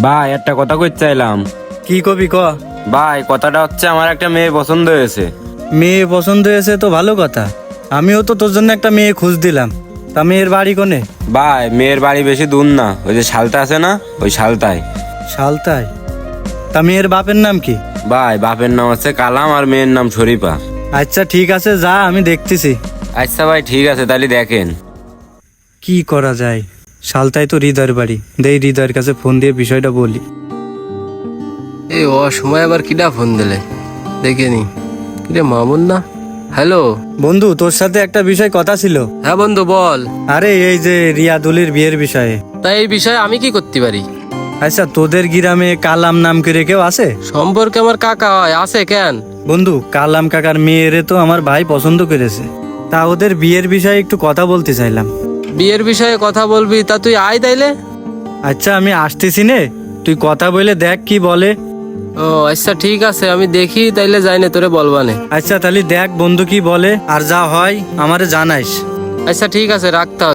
ভাই একটা কথা কইতে চাইলাম। কি কবি ক। ভাই কথাটা হচ্ছে আমার একটা মেয়ে পছন্দ হয়েছে। মেয়ে পছন্দ হয়েছে তো ভালো কথা। আমিও তো তোর জন্য একটা মেয়ে খুঁজ দিলাম। তা মেয়ের বাড়ি কোনে? ভাই মেয়ের বাড়ি বেশি দূর না, ওই যে শালতা আছে না, ওই শালতায়। শালতায়? তা মেয়ের বাপের নাম কি? ভাই বাপের নাম হচ্ছে কালাম আর মেয়ের নাম শরীফা। আচ্ছা ঠিক আছে, যা আমি দেখতেছি। আচ্ছা ভাই ঠিক আছে, তাহলে দেখেন। কি করা যায়? শালতায় তো হৃদয়ের বাড়ি, দেই হৃদয়ের কাছে ফোন দিয়ে বিষয়টা বলি। এই অসময় আবার কিডা ফোন দিলে, দেখে নি। কিরে মামুন না? হ্যালো বন্ধু, তোর সাথে একটা বিষয় কথা ছিল। হ্যাঁ বন্ধু বল। আরে এই যে রিয়াদুলির বিয়ের বিষয়ে। তাই এই বিষয়ে আমি কি করতে পারি? আচ্ছা, তোদের গ্রামে কালাম নাম করে কেউ আছে? সম্পর্কে আমার কাকা হয়, আছে কেন? বন্ধু, কালাম কাকার মেয়েরে তো আমার ভাই পছন্দ করেছে। তা ওদের বিয়ের বিষয়ে একটু কথা বলতে চাইলাম। বিয়ের বিষয়ে কথা বলবি? তা তুই আয় তাইলে। আচ্ছা আমি আসতেছি নে, তুই কথা বলে দেখ কি বলে। ও আচ্ছা ঠিক আছে, আমি দেখি তাইলে যাই না, তোরে বলবানে। আচ্ছা তাহলে দেখ বন্ধু কি বলে, আর যা হয় আমারে জানাইস। আচ্ছা ঠিক আছে, রাখতে হবে।